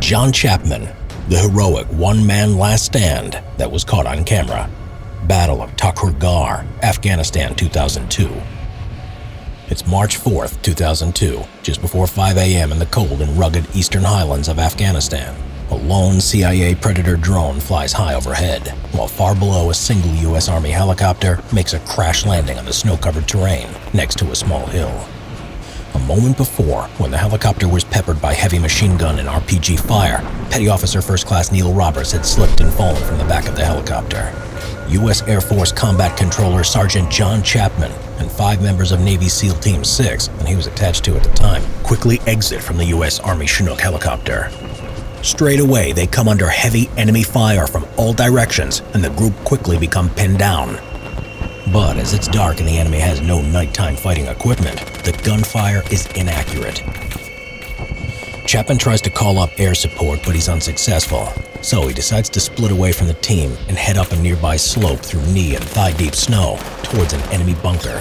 John Chapman, the heroic one-man last stand that was caught on camera. Battle of TAKUR GHAR, Afghanistan 2002. It's March 4th, 2002, just before 5 a.m. in the cold and rugged eastern highlands of Afghanistan. A lone CIA Predator drone flies high overhead, while far below a single U.S. Army helicopter makes a crash landing on the snow-covered terrain next to a small hill. A moment before, when the helicopter was peppered by heavy machine gun and RPG fire, Petty Officer First Class Neil Roberts had slipped and fallen from the back of the helicopter. U.S. Air Force Combat Controller Sergeant John Chapman and 5 members of Navy SEAL Team 6, and he was attached to at the time, quickly exit from the U.S. Army Chinook helicopter. Straight away, they come under heavy enemy fire from all directions, and the group quickly become pinned down. But as it's dark and the enemy has no nighttime fighting equipment, the gunfire is inaccurate. Chapman tries to call up air support, but he's unsuccessful. So he decides to split away from the team and head up a nearby slope through knee and thigh-deep snow towards an enemy bunker.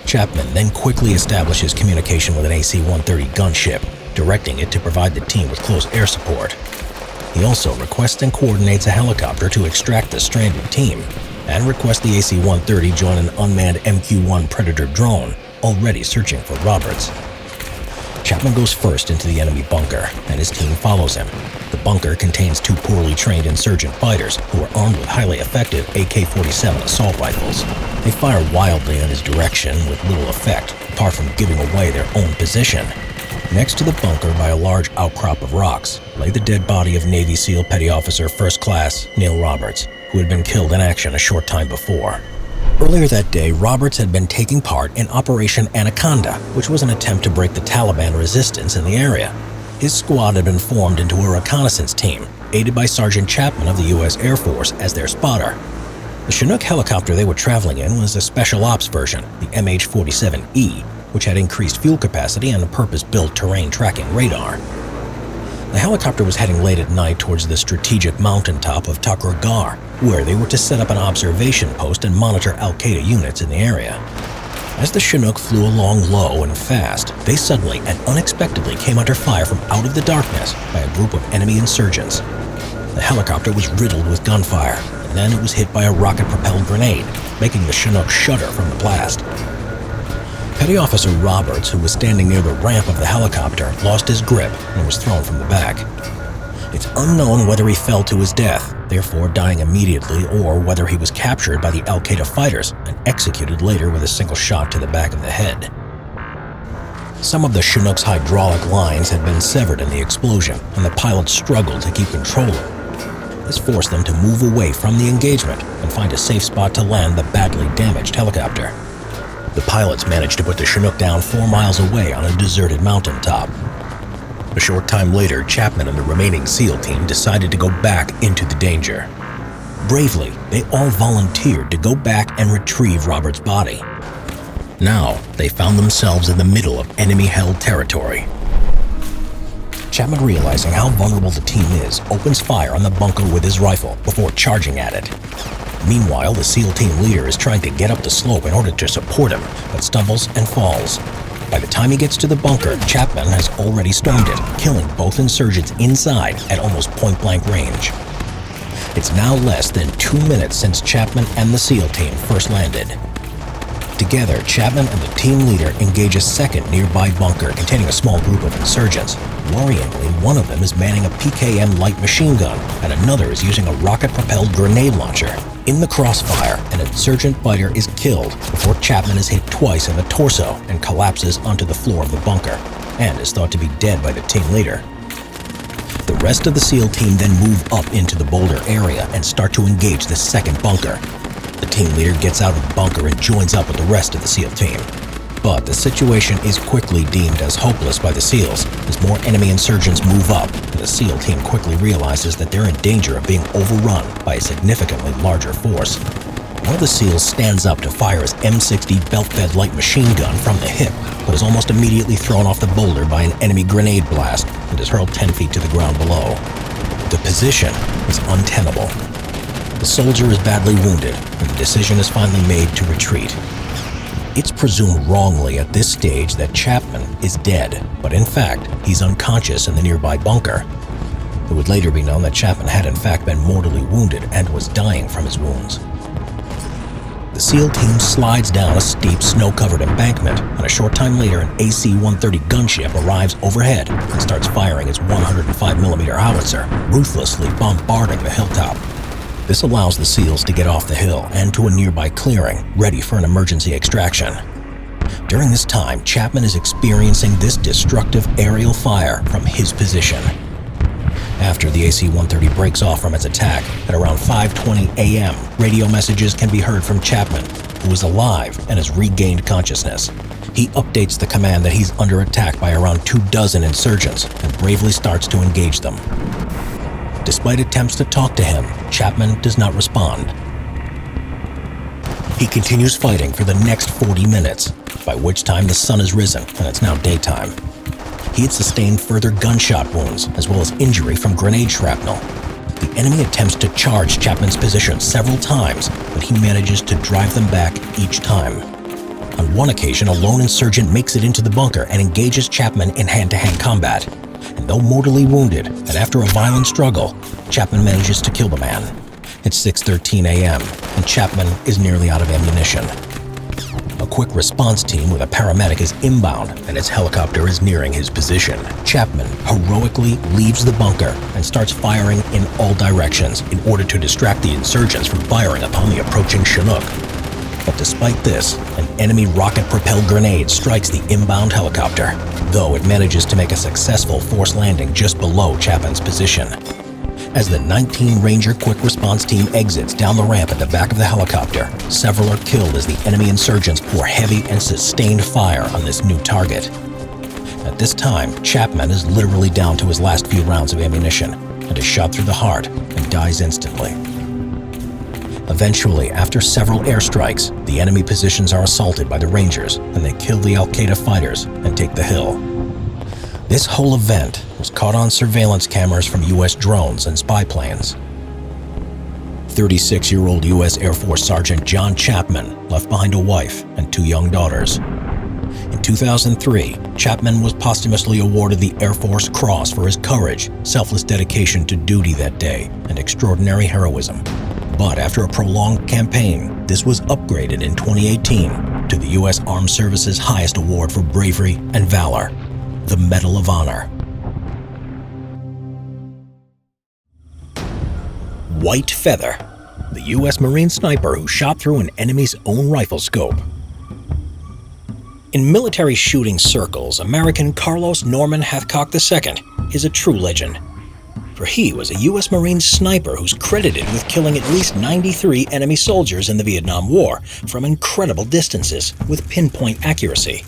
Chapman then quickly establishes communication with an AC-130 gunship, directing it to provide the team with close air support. He also requests and coordinates a helicopter to extract the stranded team, and requests the AC-130 join an unmanned MQ-1 Predator drone already searching for Roberts. Chapman goes first into the enemy bunker, and his team follows him. The bunker contains 2 poorly trained insurgent fighters who are armed with highly effective AK-47 assault rifles. They fire wildly in his direction with little effect, apart from giving away their own position. Next to the bunker, by a large outcrop of rocks, lay the dead body of Navy SEAL Petty Officer First Class Neil Roberts, who had been killed in action a short time before. Earlier that day, Roberts had been taking part in Operation Anaconda, which was an attempt to break the Taliban resistance in the area. His squad had been formed into a reconnaissance team, aided by Sergeant Chapman of the U.S. Air Force as their spotter. The Chinook helicopter they were traveling in was a special ops version, the MH-47E, which had increased fuel capacity and a purpose-built terrain tracking radar. The helicopter was heading late at night towards the strategic mountaintop of TAKUR GHAR, where they were to set up an observation post and monitor Al-Qaeda units in the area. As the Chinook flew along low and fast, they suddenly and unexpectedly came under fire from out of the darkness by a group of enemy insurgents. The helicopter was riddled with gunfire, and then it was hit by a rocket-propelled grenade, making the Chinook shudder from the blast. Petty Officer Roberts, who was standing near the ramp of the helicopter, lost his grip and was thrown from the back. It's unknown whether he fell to his death, therefore dying immediately, or whether he was captured by the Al-Qaeda fighters and executed later with a single shot to the back of the head. Some of the Chinook's hydraulic lines had been severed in the explosion, and the pilots struggled to keep control. This forced them to move away from the engagement and find a safe spot to land the badly damaged helicopter. The pilots managed to put the Chinook down 4 miles away on a deserted mountaintop. A short time later, Chapman and the remaining SEAL team decided to go back into the danger. Bravely, they all volunteered to go back and retrieve Robert's body. Now, they found themselves in the middle of enemy-held territory. Chapman, realizing how vulnerable the team is, opens fire on the bunker with his rifle before charging at it. Meanwhile, the SEAL team leader is trying to get up the slope in order to support him, but stumbles and falls. By the time he gets to the bunker, Chapman has already stormed it, killing both insurgents inside at almost point-blank range. It's now less than 2 minutes since Chapman and the SEAL team first landed. Together, Chapman and the team leader engage a second nearby bunker containing a small group of insurgents. Worryingly, one of them is manning a PKM light machine gun, and another is using a rocket-propelled grenade launcher. In the crossfire, an insurgent fighter is killed before Chapman is hit twice in the torso and collapses onto the floor of the bunker, and is thought to be dead by the team leader. The rest of the SEAL team then move up into the boulder area and start to engage the second bunker. The team leader gets out of the bunker and joins up with the rest of the SEAL team. But the situation is quickly deemed as hopeless by the SEALs as more enemy insurgents move up, and the SEAL team quickly realizes that they're in danger of being overrun by a significantly larger force. One of the SEALs stands up to fire his M60 belt-fed light machine gun from the hip, but is almost immediately thrown off the boulder by an enemy grenade blast and is hurled 10 feet to the ground below. The position is untenable. The soldier is badly wounded, and the decision is finally made to retreat. It's presumed wrongly at this stage that Chapman is dead, but in fact, he's unconscious in the nearby bunker. It would later be known that Chapman had in fact been mortally wounded and was dying from his wounds. The SEAL team slides down a steep, snow-covered embankment, and a short time later an AC-130 gunship arrives overhead and starts firing its 105mm howitzer, ruthlessly bombarding the hilltop. This allows the SEALs to get off the hill and to a nearby clearing, ready for an emergency extraction. During this time, Chapman is experiencing this destructive aerial fire from his position. After the AC-130 breaks off from its attack, at around 5:20 a.m., radio messages can be heard from Chapman, who is alive and has regained consciousness. He updates the command that he's under attack by around 24 insurgents and bravely starts to engage them. Despite attempts to talk to him, Chapman does not respond. He continues fighting for the next 40 minutes, by which time the sun has risen and it's now daytime. He had sustained further gunshot wounds, as well as injury from grenade shrapnel. The enemy attempts to charge Chapman's position several times, but he manages to drive them back each time. On one occasion, a lone insurgent makes it into the bunker and engages Chapman in hand-to-hand combat. And though mortally wounded, and after a violent struggle, Chapman manages to kill the man. It's 6:13 a.m., and Chapman is nearly out of ammunition. A quick response team with a paramedic is inbound, and its helicopter is nearing his position. Chapman heroically leaves the bunker and starts firing in all directions in order to distract the insurgents from firing upon the approaching Chinook. But despite this, an enemy rocket-propelled grenade strikes the inbound helicopter, though it manages to make a successful forced landing just below Chapman's position. As the 19 Ranger Quick Response Team exits down the ramp at the back of the helicopter, several are killed as the enemy insurgents pour heavy and sustained fire on this new target. At this time, Chapman is literally down to his last few rounds of ammunition and is shot through the heart and dies instantly. Eventually, after several airstrikes, the enemy positions are assaulted by the Rangers and they kill the Al-Qaeda fighters and take the hill. This whole event was caught on surveillance cameras from U.S. drones and spy planes. 36-year-old U.S. Air Force Sergeant John Chapman left behind a wife and 2 young daughters. In 2003, Chapman was posthumously awarded the Air Force Cross for his courage, selfless dedication to duty that day, and extraordinary heroism. But after a prolonged campaign, this was upgraded in 2018 to the U.S. Armed Services' highest award for bravery and valor, the Medal of Honor. White Feather, the U.S. Marine sniper who shot through an enemy's own rifle scope. In military shooting circles, American Carlos Norman Hathcock II is a true legend. For he was a U.S. Marine sniper who's credited with killing at least 93 enemy soldiers in the Vietnam War from incredible distances with pinpoint accuracy.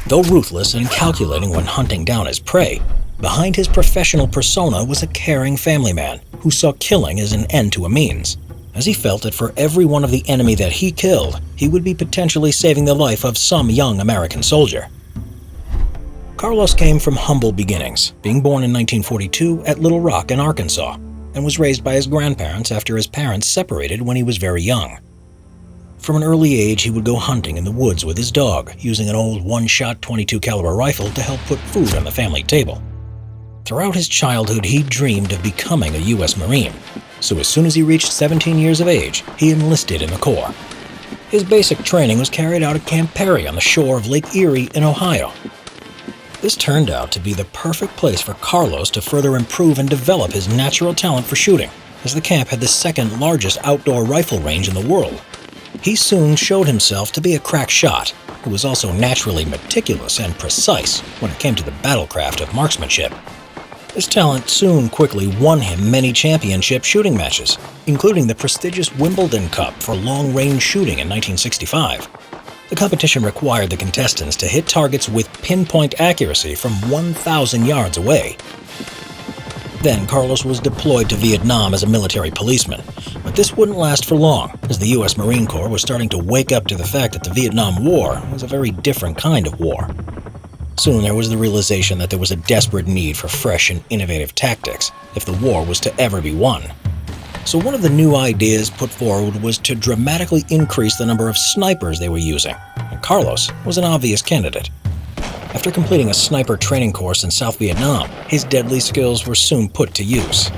Though ruthless and calculating when hunting down his prey, behind his professional persona was a caring family man who saw killing as an end to a means, as he felt that for every one of the enemy that he killed, he would be potentially saving the life of some young American soldier. Carlos came from humble beginnings, being born in 1942 at Little Rock in Arkansas, and was raised by his grandparents after his parents separated when he was very young. From an early age, he would go hunting in the woods with his dog, using an old one-shot .22 caliber rifle to help put food on the family table. Throughout his childhood, he dreamed of becoming a U.S. Marine, so as soon as he reached 17 years of age, he enlisted in the Corps. His basic training was carried out at Camp Perry on the shore of Lake Erie in Ohio. This turned out to be the perfect place for Carlos to further improve and develop his natural talent for shooting, as the camp had the second largest outdoor rifle range in the world. He soon showed himself to be a crack shot, who was also naturally meticulous and precise when it came to the battlecraft of marksmanship. This talent soon quickly won him many championship shooting matches, including the prestigious Wimbledon Cup for long-range shooting in 1965. The competition required the contestants to hit targets with pinpoint accuracy from 1,000 yards away. Then Carlos was deployed to Vietnam as a military policeman, but this wouldn't last for long, as the U.S. Marine Corps was starting to wake up to the fact that the Vietnam War was a very different kind of war. Soon there was the realization that there was a desperate need for fresh and innovative tactics if the war was to ever be won. So one of the new ideas put forward was to dramatically increase the number of snipers they were using, and Carlos was an obvious candidate. After completing a sniper training course in South Vietnam, his deadly skills were soon put to use.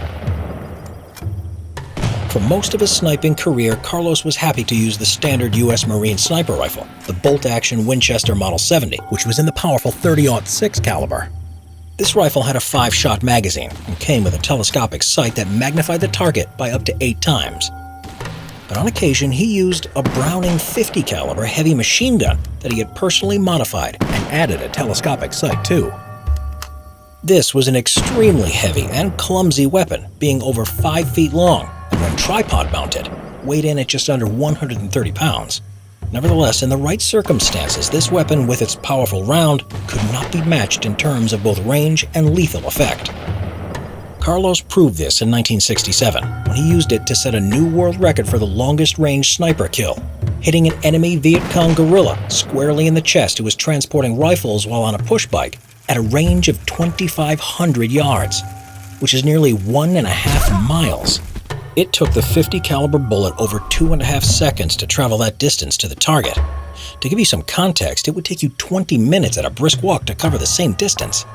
For most of his sniping career, Carlos was happy to use the standard U.S. Marine sniper rifle, the bolt-action Winchester Model 70, which was in the powerful .30-06 caliber. This rifle had a 5-shot magazine and came with a telescopic sight that magnified the target by up to 8 times. But on occasion, he used a Browning .50 caliber heavy machine gun that he had personally modified and added a telescopic sight to. This was an extremely heavy and clumsy weapon, being over 5 feet long, and when tripod mounted, weighed in at just under 130 pounds. Nevertheless, in the right circumstances, this weapon with its powerful round could not be matched in terms of both range and lethal effect. Carlos proved this in 1967, when he used it to set a new world record for the longest-range sniper kill, hitting an enemy Viet Cong guerrilla squarely in the chest who was transporting rifles while on a push bike at a range of 2,500 yards, which is nearly 1.5 miles. It took the .50 caliber bullet over 2.5 seconds to travel that distance to the target. To give you some context, it would take you 20 minutes at a brisk walk to cover the same distance.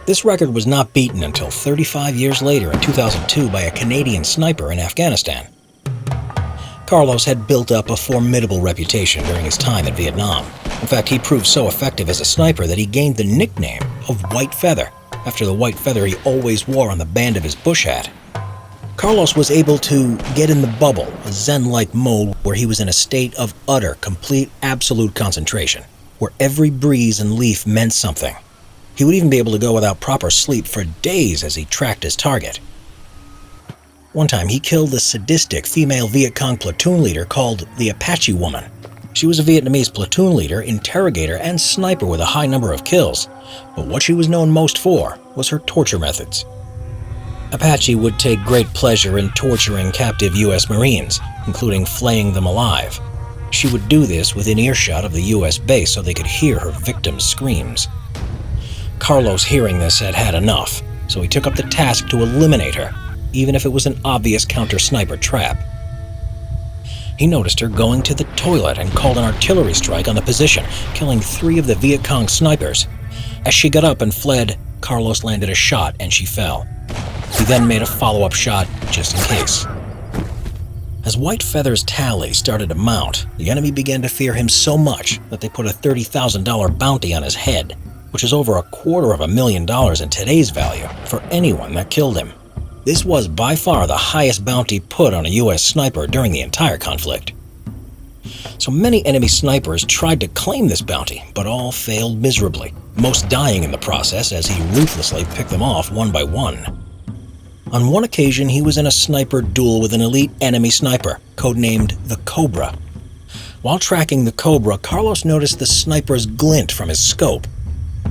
This record was not beaten until 35 years later in 2002 by a Canadian sniper in Afghanistan. Carlos had built up a formidable reputation during his time in Vietnam. In fact, he proved so effective as a sniper that he gained the nickname of White Feather, after the white feather he always wore on the band of his bush hat. Carlos was able to get in the bubble, a zen-like mode where he was in a state of utter, complete, absolute concentration, where every breeze and leaf meant something. He would even be able to go without proper sleep for days as he tracked his target. One time, he killed a sadistic female Viet Cong platoon leader called the Apache Woman. She was a Vietnamese platoon leader, interrogator, and sniper with a high number of kills, but what she was known most for was her torture methods. Apache would take great pleasure in torturing captive U.S. Marines, including flaying them alive. She would do this within earshot of the U.S. base so they could hear her victims' screams. Carlos, hearing this, had had enough, so he took up the task to eliminate her, even if it was an obvious counter-sniper trap. He noticed her going to the toilet and called an artillery strike on the position, killing 3 of the Viet Cong snipers. As she got up and fled, Carlos landed a shot and she fell. He then made a follow-up shot just in case. As White Feather's tally started to mount, the enemy began to fear him so much that they put a $30,000 bounty on his head, which is over $250,000 in today's value for anyone that killed him. This was by far the highest bounty put on a U.S. sniper during the entire conflict. So many enemy snipers tried to claim this bounty, but all failed miserably, most dying in the process as he ruthlessly picked them off one by one. On one occasion, he was in a sniper duel with an elite enemy sniper, codenamed the Cobra. While tracking the Cobra, Carlos noticed the sniper's glint from his scope.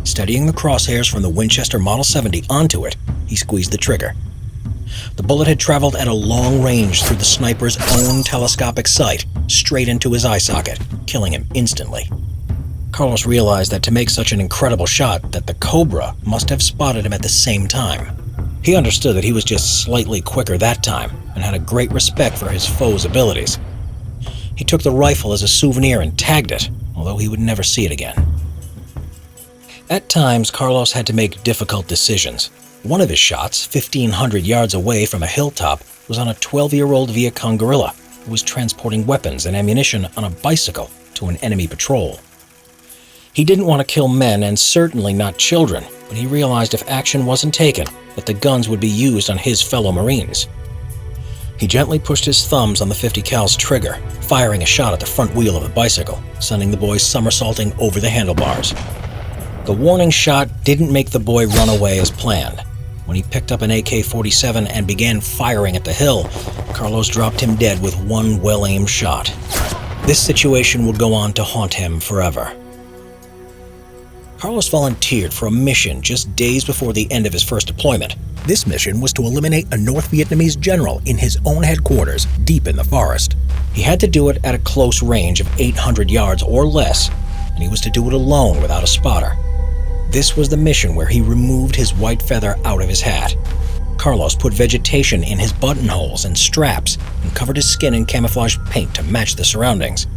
Steadying the crosshairs from the Winchester Model 70 onto it, he squeezed the trigger. The bullet had traveled at a long range through the sniper's own telescopic sight, straight into his eye socket, killing him instantly. Carlos realized that to make such an incredible shot, that the Cobra must have spotted him at the same time. He understood that he was just slightly quicker that time, and had a great respect for his foe's abilities. He took the rifle as a souvenir and tagged it, although he would never see it again. At times, Carlos had to make difficult decisions. One of his shots, 1,500 yards away from a hilltop, was on a 12-year-old Viet Cong guerrilla who was transporting weapons and ammunition on a bicycle to an enemy patrol. He didn't want to kill men and certainly not children, but he realized if action wasn't taken, that the guns would be used on his fellow Marines. He gently pushed his thumbs on the .50 cal's trigger, firing a shot at the front wheel of the bicycle, sending the boy somersaulting over the handlebars. The warning shot didn't make the boy run away as planned. When he picked up an AK-47 and began firing at the hill, Carlos dropped him dead with one well-aimed shot. This situation would go on to haunt him forever. Carlos volunteered for a mission just days before the end of his first deployment. This mission was to eliminate a North Vietnamese general in his own headquarters, deep in the forest. He had to do it at a close range of 800 yards or less, and he was to do it alone without a spotter. This was the mission where he removed his white feather out of his hat. Carlos put vegetation in his buttonholes and straps and covered his skin in camouflage paint to match the surroundings.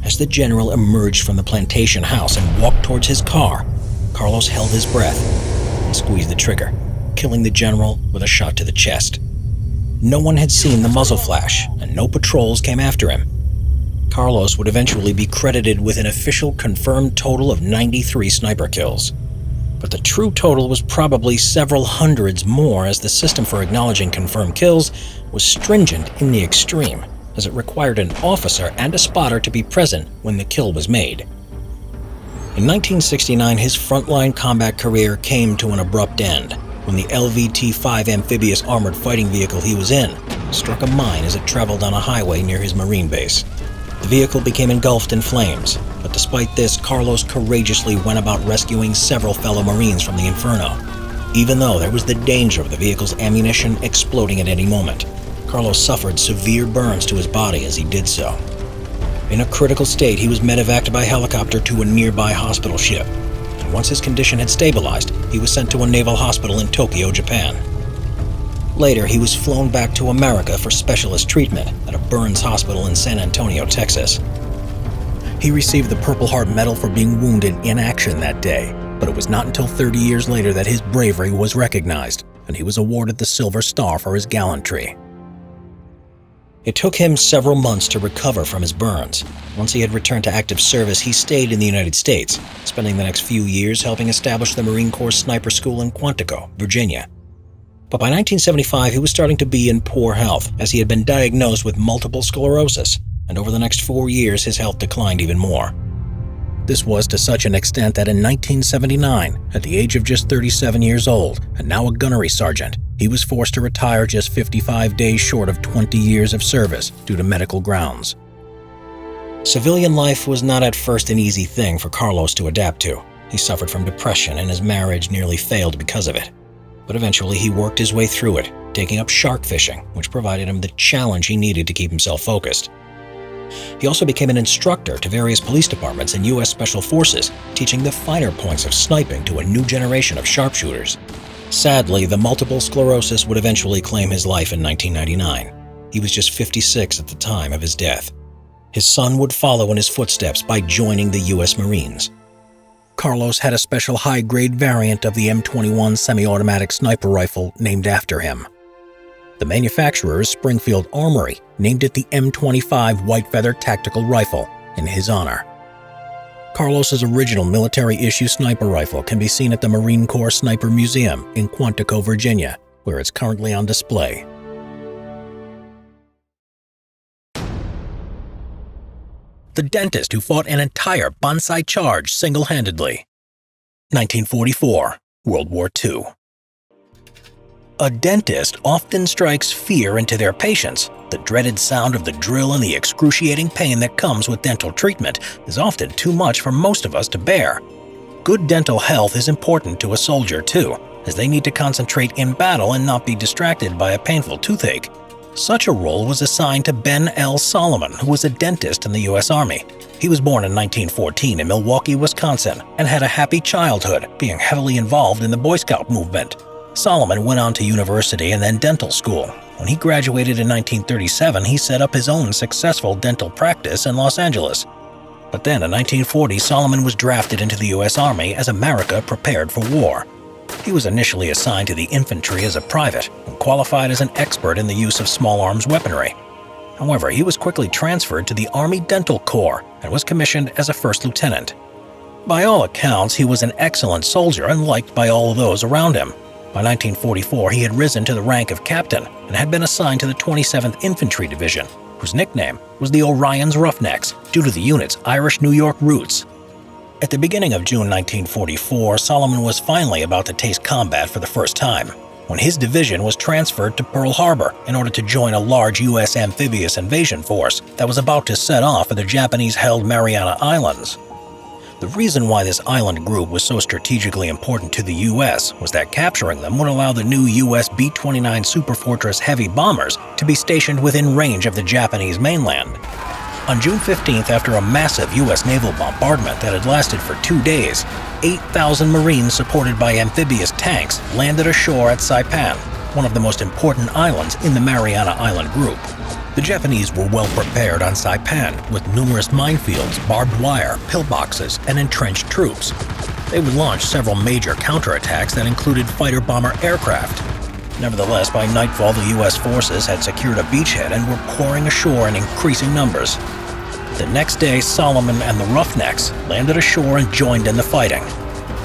As the general emerged from the plantation house and walked towards his car, Carlos held his breath and squeezed the trigger, killing the general with a shot to the chest. No one had seen the muzzle flash, and no patrols came after him. Carlos would eventually be credited with an official confirmed total of 93 sniper kills. But the true total was probably several hundreds more, as the system for acknowledging confirmed kills was stringent in the extreme, as it required an officer and a spotter to be present when the kill was made. In 1969, his frontline combat career came to an abrupt end when the LVT-5 amphibious armored fighting vehicle he was in struck a mine as it traveled on a highway near his Marine base. The vehicle became engulfed in flames, but despite this, Carlos courageously went about rescuing several fellow Marines from the inferno. Even though there was the danger of the vehicle's ammunition exploding at any moment, Carlos suffered severe burns to his body as he did so. In a critical state, he was medevaced by helicopter to a nearby hospital ship, and once his condition had stabilized, he was sent to a naval hospital in Tokyo, Japan. Later, he was flown back to America for specialist treatment at a burns hospital in San Antonio, Texas. He received the Purple Heart Medal for being wounded in action that day, but it was not until 30 years later that his bravery was recognized, and he was awarded the Silver Star for his gallantry. It took him several months to recover from his burns. Once he had returned to active service, he stayed in the United States, spending the next few years helping establish the Marine Corps Sniper School in Quantico, Virginia. But by 1975, he was starting to be in poor health, as he had been diagnosed with multiple sclerosis, and over the next 4 years, his health declined even more. This was to such an extent that in 1979, at the age of just 37 years old, and now a gunnery sergeant, he was forced to retire just 55 days short of 20 years of service due to medical grounds. Civilian life was not at first an easy thing for Carlos to adapt to. He suffered from depression, and his marriage nearly failed because of it. But eventually he worked his way through it, taking up shark fishing, which provided him the challenge he needed to keep himself focused. He also became an instructor to various police departments and U.S. Special Forces, teaching the finer points of sniping to a new generation of sharpshooters. Sadly, the multiple sclerosis would eventually claim his life in 1999. He was just 56 at the time of his death. His son would follow in his footsteps by joining the U.S. Marines. Carlos had a special high-grade variant of the M21 semi-automatic sniper rifle named after him. The manufacturer's Springfield Armory named it the M25 White Feather Tactical Rifle in his honor. Carlos's original military-issue sniper rifle can be seen at the Marine Corps Sniper Museum in Quantico, Virginia, where it's currently on display. The dentist who fought an entire Banzai charge single-handedly. 1944, World War II. A dentist often strikes fear into their patients. The dreaded sound of the drill and the excruciating pain that comes with dental treatment is often too much for most of us to bear. Good dental health is important to a soldier too, as they need to concentrate in battle and not be distracted by a painful toothache. Such a role was assigned to Ben L. Solomon, who was a dentist in the U.S. Army. He was born in 1914 in Milwaukee, Wisconsin, and had a happy childhood, being heavily involved in the Boy Scout movement. Solomon went on to university and then dental school. When he graduated in 1937, he set up his own successful dental practice in Los Angeles. But then in 1940, Solomon was drafted into the U.S. Army as America prepared for war. He was initially assigned to the infantry as a private and qualified as an expert in the use of small arms weaponry. However, he was quickly transferred to the Army Dental Corps and was commissioned as a first lieutenant. By all accounts, he was an excellent soldier and liked by all of those around him. By 1944, he had risen to the rank of captain and had been assigned to the 27th Infantry Division, whose nickname was the Orion's Roughnecks due to the unit's Irish-New York roots. At the beginning of June 1944, Solomon was finally about to taste combat for the first time, when his division was transferred to Pearl Harbor in order to join a large U.S. amphibious invasion force that was about to set off at the Japanese-held Mariana Islands. The reason why this island group was so strategically important to the U.S. was that capturing them would allow the new U.S. B-29 Superfortress heavy bombers to be stationed within range of the Japanese mainland. On June 15th, after a massive U.S. naval bombardment that had lasted for 2 days, 8,000 Marines supported by amphibious tanks landed ashore at Saipan, one of the most important islands in the Mariana Island group. The Japanese were well prepared on Saipan, with numerous minefields, barbed wire, pillboxes, and entrenched troops. They would launch several major counterattacks that included fighter-bomber aircraft. Nevertheless, by nightfall, the U.S. forces had secured a beachhead and were pouring ashore in increasing numbers. The next day, Solomon and the Roughnecks landed ashore and joined in the fighting.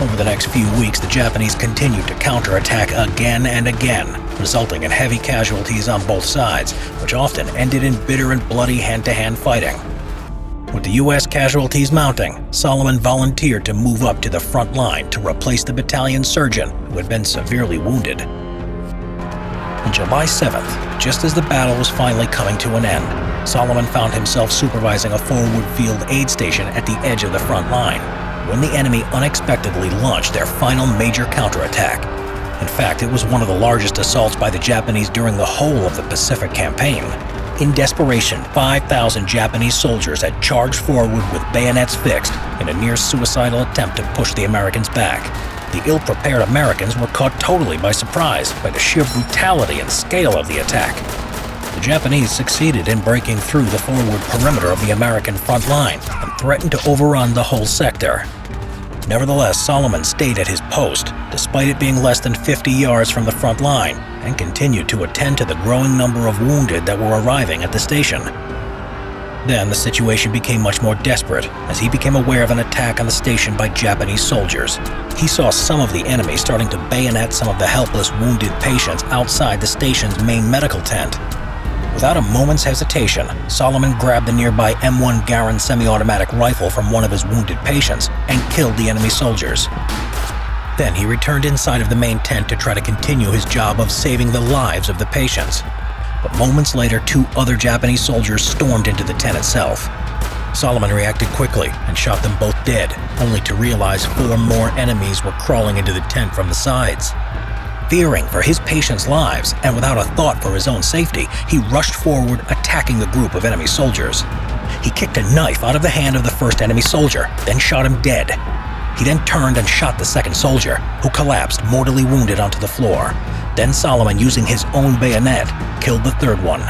Over the next few weeks, the Japanese continued to counterattack again and again, resulting in heavy casualties on both sides, which often ended in bitter and bloody hand-to-hand fighting. With the U.S. casualties mounting, Solomon volunteered to move up to the front line to replace the battalion surgeon who had been severely wounded. On July 7th, just as the battle was finally coming to an end, Solomon found himself supervising a forward field aid station at the edge of the front line, when the enemy unexpectedly launched their final major counterattack. In fact, it was one of the largest assaults by the Japanese during the whole of the Pacific Campaign. In desperation, 5,000 Japanese soldiers had charged forward with bayonets fixed in a near-suicidal attempt to push the Americans back. The ill-prepared Americans were caught totally by surprise by the sheer brutality and scale of the attack. The Japanese succeeded in breaking through the forward perimeter of the American front line and threatened to overrun the whole sector. Nevertheless, Solomon stayed at his post, despite it being less than 50 yards from the front line, and continued to attend to the growing number of wounded that were arriving at the station. Then the situation became much more desperate as he became aware of an attack on the station by Japanese soldiers. He saw some of the enemy starting to bayonet some of the helpless wounded patients outside the station's main medical tent. Without a moment's hesitation, Solomon grabbed the nearby M1 Garand semi-automatic rifle from one of his wounded patients and killed the enemy soldiers. Then he returned inside of the main tent to try to continue his job of saving the lives of the patients. But moments later, 2 other Japanese soldiers stormed into the tent itself. Solomon reacted quickly and shot them both dead, only to realize 4 more enemies were crawling into the tent from the sides. Fearing for his patients' lives and without a thought for his own safety, he rushed forward, attacking the group of enemy soldiers. He kicked a knife out of the hand of the first enemy soldier, then shot him dead. He then turned and shot the second soldier, who collapsed mortally wounded onto the floor. Then Solomon, using his own bayonet, killed the third one.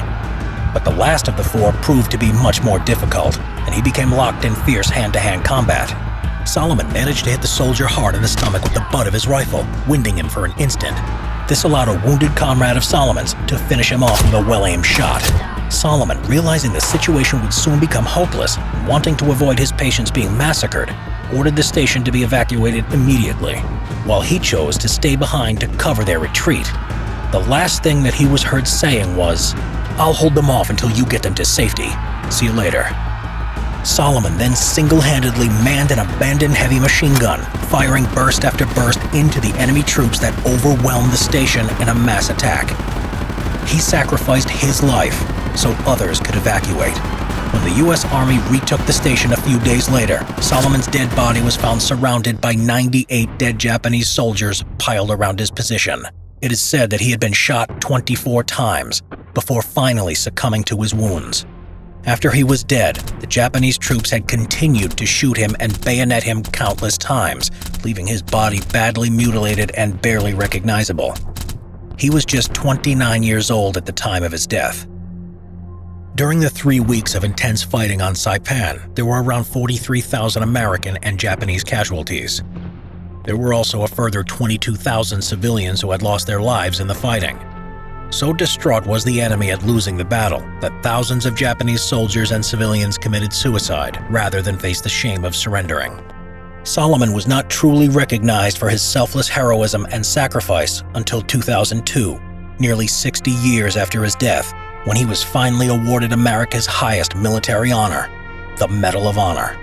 But the last of the 4 proved to be much more difficult, and he became locked in fierce hand-to-hand combat. Solomon managed to hit the soldier hard in the stomach with the butt of his rifle, winding him for an instant. This allowed a wounded comrade of Solomon's to finish him off with a well-aimed shot. Solomon, realizing the situation would soon become hopeless, and wanting to avoid his patients being massacred, ordered the station to be evacuated immediately, while he chose to stay behind to cover their retreat. The last thing that he was heard saying was, "I'll hold them off until you get them to safety. See you later." Solomon then single-handedly manned an abandoned heavy machine gun, firing burst after burst into the enemy troops that overwhelmed the station in a mass attack. He sacrificed his life so others could evacuate. When the U.S. Army retook the station a few days later, Solomon's dead body was found surrounded by 98 dead Japanese soldiers piled around his position. It is said that he had been shot 24 times before finally succumbing to his wounds. After he was dead, the Japanese troops had continued to shoot him and bayonet him countless times, leaving his body badly mutilated and barely recognizable. He was just 29 years old at the time of his death. During the 3 weeks of intense fighting on Saipan, there were around 43,000 American and Japanese casualties. There were also a further 22,000 civilians who had lost their lives in the fighting. So distraught was the enemy at losing the battle that thousands of Japanese soldiers and civilians committed suicide rather than face the shame of surrendering. Solomon was not truly recognized for his selfless heroism and sacrifice until 2002, nearly 60 years after his death, when he was finally awarded America's highest military honor, the Medal of Honor.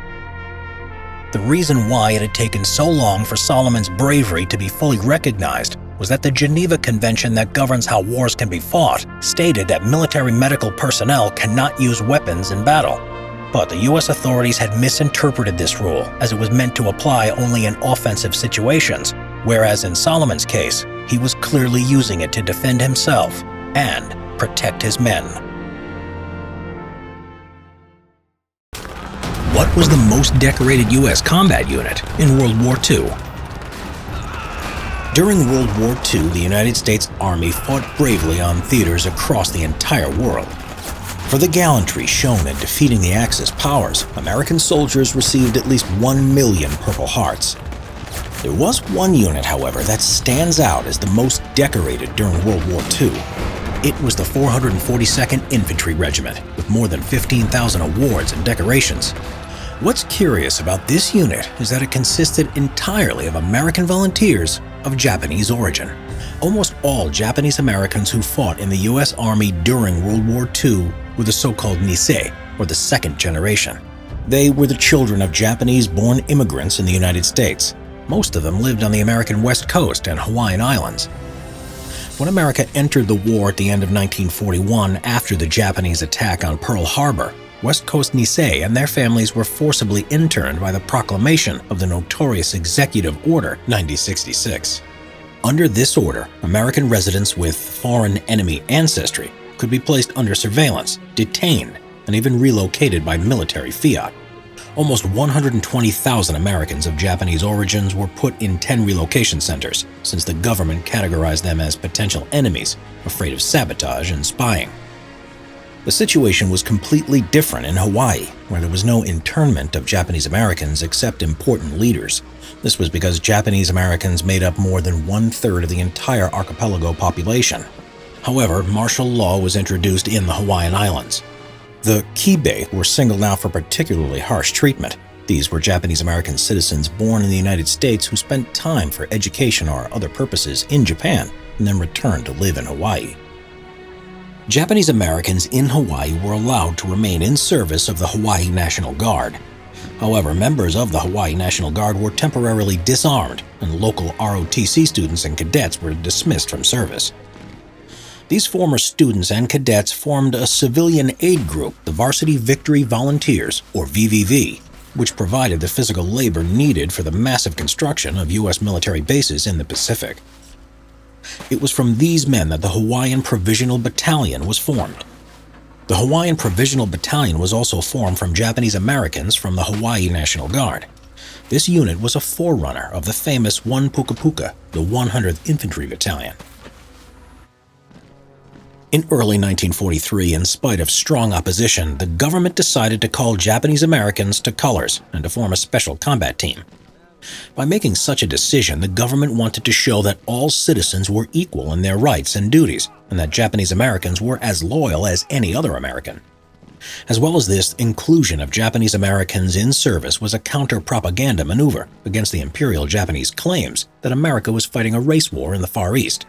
The reason why it had taken so long for Solomon's bravery to be fully recognized was that the Geneva Convention that governs how wars can be fought stated that military medical personnel cannot use weapons in battle. But the U.S. authorities had misinterpreted this rule as it was meant to apply only in offensive situations, whereas in Solomon's case, he was clearly using it to defend himself and protect his men. What was the most decorated U.S. combat unit in World War II? During World War II, the United States Army fought bravely on theaters across the entire world. For the gallantry shown in defeating the Axis powers, American soldiers received at least 1 million Purple Hearts. There was one unit, however, that stands out as the most decorated during World War II. It was the 442nd Infantry Regiment, with more than 15,000 awards and decorations. What's curious about this unit is that it consisted entirely of American volunteers of Japanese origin. Almost all Japanese Americans who fought in the U.S. Army during World War II were the so-called Nisei, or the second generation. They were the children of Japanese-born immigrants in the United States. Most of them lived on the American West Coast and Hawaiian Islands. When America entered the war at the end of 1941 after the Japanese attack on Pearl Harbor, West Coast Nisei and their families were forcibly interned by the proclamation of the notorious Executive Order 9066. Under this order, American residents with foreign enemy ancestry could be placed under surveillance, detained, and even relocated by military fiat. Almost 120,000 Americans of Japanese origins were put in 10 relocation centers, since the government categorized them as potential enemies, afraid of sabotage and spying. The situation was completely different in Hawaii, where there was no internment of Japanese Americans except important leaders. This was because Japanese Americans made up more than 1/3 of the entire archipelago population. However, martial law was introduced in the Hawaiian Islands. The Kibe were singled out for particularly harsh treatment. These were Japanese American citizens born in the United States who spent time for education or other purposes in Japan and then returned to live in Hawaii. Japanese Americans in Hawaii were allowed to remain in service of the Hawaii National Guard. However, members of the Hawaii National Guard were temporarily disarmed, and local ROTC students and cadets were dismissed from service. These former students and cadets formed a civilian aid group, the Varsity Victory Volunteers, or VVV, which provided the physical labor needed for the massive construction of U.S. military bases in the Pacific. It was from these men that the Hawaiian Provisional Battalion was formed. The Hawaiian Provisional Battalion was also formed from Japanese Americans from the Hawaii National Guard. This unit was a forerunner of the famous 1 Puka Puka, the 100th Infantry Battalion. In early 1943, in spite of strong opposition, the government decided to call Japanese Americans to colors and to form a special combat team. By making such a decision, the government wanted to show that all citizens were equal in their rights and duties, and that Japanese Americans were as loyal as any other American. As well as this, inclusion of Japanese Americans in service was a counter-propaganda maneuver against the Imperial Japanese claims that America was fighting a race war in the Far East.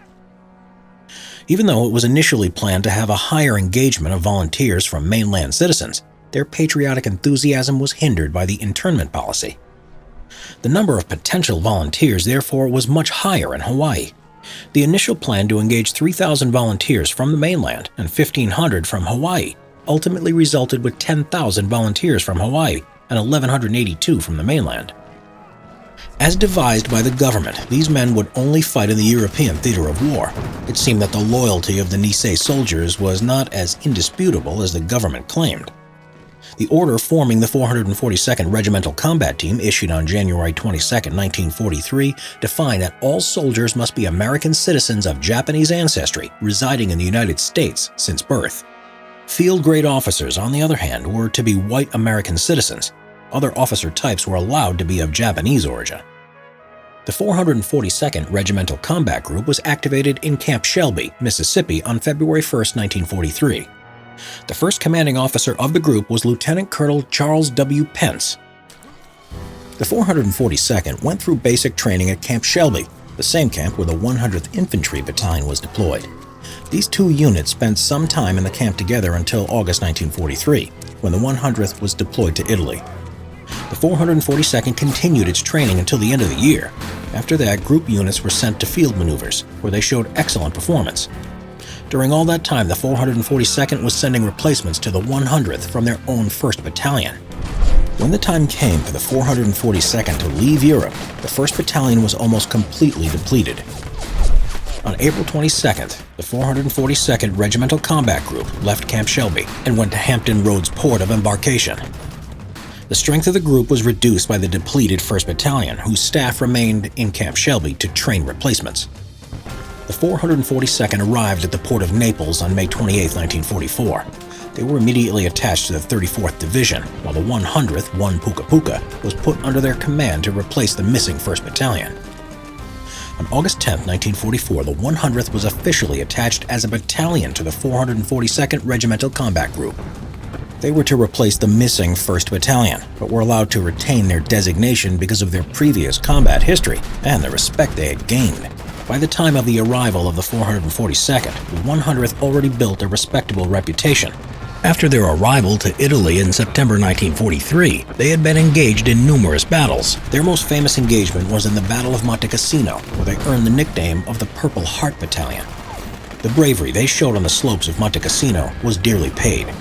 Even though it was initially planned to have a higher engagement of volunteers from mainland citizens, their patriotic enthusiasm was hindered by the internment policy. The number of potential volunteers, therefore, was much higher in Hawaii. The initial plan to engage 3,000 volunteers from the mainland and 1,500 from Hawaii ultimately resulted with 10,000 volunteers from Hawaii and 1,182 from the mainland. As devised by the government, these men would only fight in the European theater of war. It seemed that the loyalty of the Nisei soldiers was not as indisputable as the government claimed. The order forming the 442nd Regimental Combat Team, issued on January 22, 1943, defined that all soldiers must be American citizens of Japanese ancestry residing in the United States since birth. Field-grade officers, on the other hand, were to be white American citizens. Other officer types were allowed to be of Japanese origin. The 442nd Regimental Combat Group was activated in Camp Shelby, Mississippi on February 1, 1943. The first commanding officer of the group was Lieutenant Colonel Charles W. Pence. The 442nd went through basic training at Camp Shelby, the same camp where the 100th Infantry Battalion was deployed. These two units spent some time in the camp together until August 1943, when the 100th was deployed to Italy. The 442nd continued its training until the end of the year. After that, group units were sent to field maneuvers, where they showed excellent performance. During all that time, the 442nd was sending replacements to the 100th from their own 1st Battalion. When the time came for the 442nd to leave Europe, the 1st Battalion was almost completely depleted. On April 22nd, the 442nd Regimental Combat Group left Camp Shelby and went to Hampton Roads port of embarkation. The strength of the group was reduced by the depleted 1st Battalion, whose staff remained in Camp Shelby to train replacements. The 442nd arrived at the port of Naples on May 28, 1944. They were immediately attached to the 34th Division, while the 100th 1 Puka Puka was put under their command to replace the missing 1st Battalion. On August 10, 1944, the 100th was officially attached as a battalion to the 442nd Regimental Combat Group. They were to replace the missing 1st Battalion, but were allowed to retain their designation because of their previous combat history and the respect they had gained. By the time of the arrival of the 442nd, the 100th already built a respectable reputation. After their arrival to Italy in September 1943, they had been engaged in numerous battles. Their most famous engagement was in the Battle of Monte Cassino, where they earned the nickname of the Purple Heart Battalion. The bravery they showed on the slopes of Monte Cassino was dearly paid.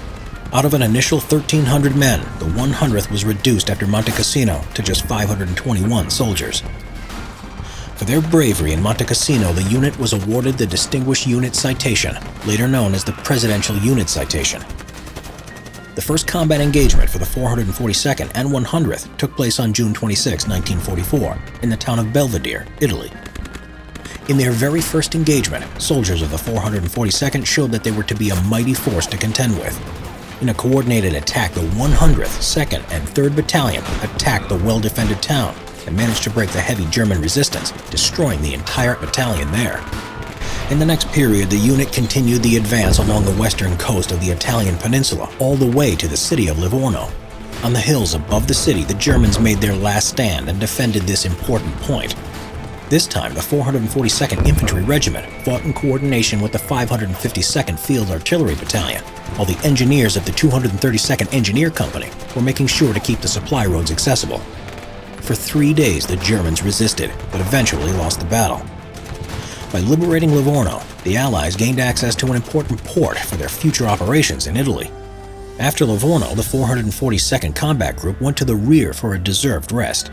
Out of an initial 1,300 men, the 100th was reduced after Monte Cassino to just 521 soldiers. For their bravery in Monte Cassino, the unit was awarded the Distinguished Unit Citation, later known as the Presidential Unit Citation. The first combat engagement for the 442nd and 100th took place on June 26, 1944, in the town of Belvedere, Italy. In their very first engagement, soldiers of the 442nd showed that they were to be a mighty force to contend with. In a coordinated attack, the 100th, 2nd, and 3rd Battalion attacked the well-defended town and managed to break the heavy German resistance, destroying the entire battalion there. In the next period, the unit continued the advance along the western coast of the Italian peninsula, all the way to the city of Livorno. On the hills above the city, the Germans made their last stand and defended this important point. This time, the 442nd Infantry Regiment fought in coordination with the 552nd Field Artillery Battalion, while the engineers of the 232nd Engineer Company were making sure to keep the supply roads accessible. For 3 days, the Germans resisted, but eventually lost the battle. By liberating Livorno, the Allies gained access to an important port for their future operations in Italy. After Livorno, the 442nd Combat Group went to the rear for a deserved rest.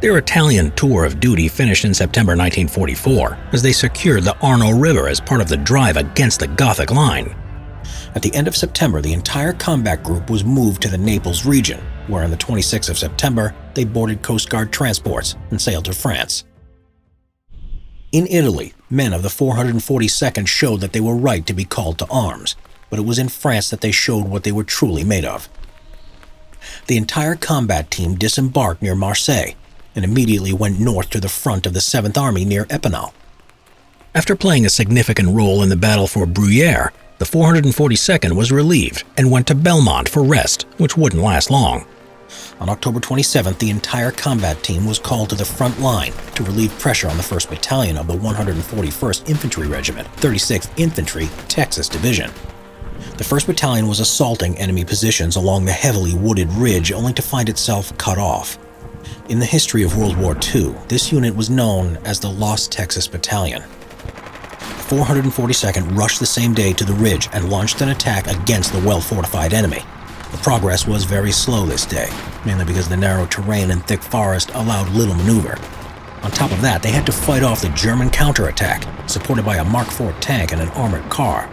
Their Italian tour of duty finished in September 1944 as they secured the Arno River as part of the drive against the Gothic Line. At the end of September, the entire combat group was moved to the Naples region, where on the 26th of September, they boarded Coast Guard transports and sailed to France. In Italy, men of the 442nd showed that they were right to be called to arms, but it was in France that they showed what they were truly made of. The entire combat team disembarked near Marseille and immediately went north to the front of the 7th Army near Epinal. After playing a significant role in the battle for Bruyères, the 442nd was relieved and went to Belmont for rest, which wouldn't last long. On October 27th, the entire combat team was called to the front line to relieve pressure on the 1st Battalion of the 141st Infantry Regiment, 36th Infantry, Texas Division. The 1st Battalion was assaulting enemy positions along the heavily wooded ridge only to find itself cut off. In the history of World War II, this unit was known as the Lost Texas Battalion. The 442nd rushed the same day to the ridge and launched an attack against the well-fortified enemy. The progress was very slow this day, mainly because the narrow terrain and thick forest allowed little maneuver. On top of that, they had to fight off the German counterattack, supported by a Mark IV tank and an armored car.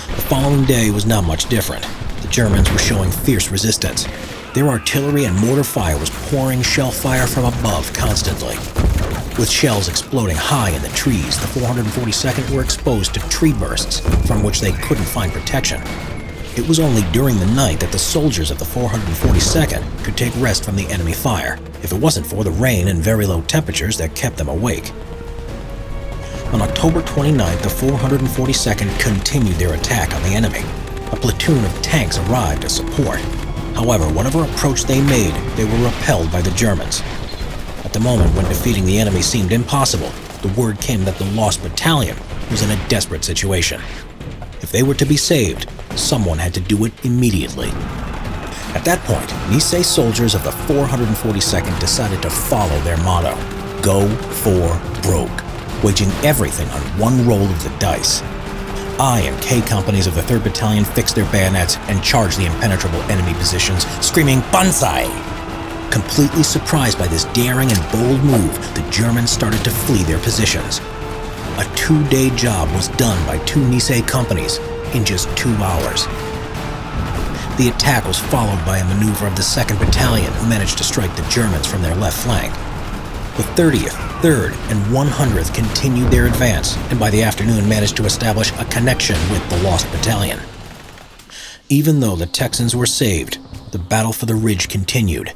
The following day was not much different. The Germans were showing fierce resistance. Their artillery and mortar fire was pouring shell fire from above constantly. With shells exploding high in the trees, the 442nd were exposed to tree bursts from which they couldn't find protection. It was only during the night that the soldiers of the 442nd could take rest from the enemy fire, if it wasn't for the rain and very low temperatures that kept them awake. On October 29th, the 442nd continued their attack on the enemy. A platoon of tanks arrived as support. However, whatever approach they made, they were repelled by the Germans. At the moment when defeating the enemy seemed impossible, the word came that the Lost Battalion was in a desperate situation. If they were to be saved, someone had to do it immediately. At that point, Nisei soldiers of the 442nd decided to follow their motto, go for broke, waging everything on one roll of the dice. I and K companies of the 3rd Battalion fixed their bayonets and charged the impenetrable enemy positions, screaming Banzai! Completely surprised by this daring and bold move, the Germans started to flee their positions. A 2-day job was done by 2 Nisei companies in just 2 hours. The attack was followed by a maneuver of the 2nd Battalion, who managed to strike the Germans from their left flank. The 30th, 3rd, and 100th continued their advance, and by the afternoon managed to establish a connection with the Lost Battalion. Even though the Texans were saved, the battle for the ridge continued.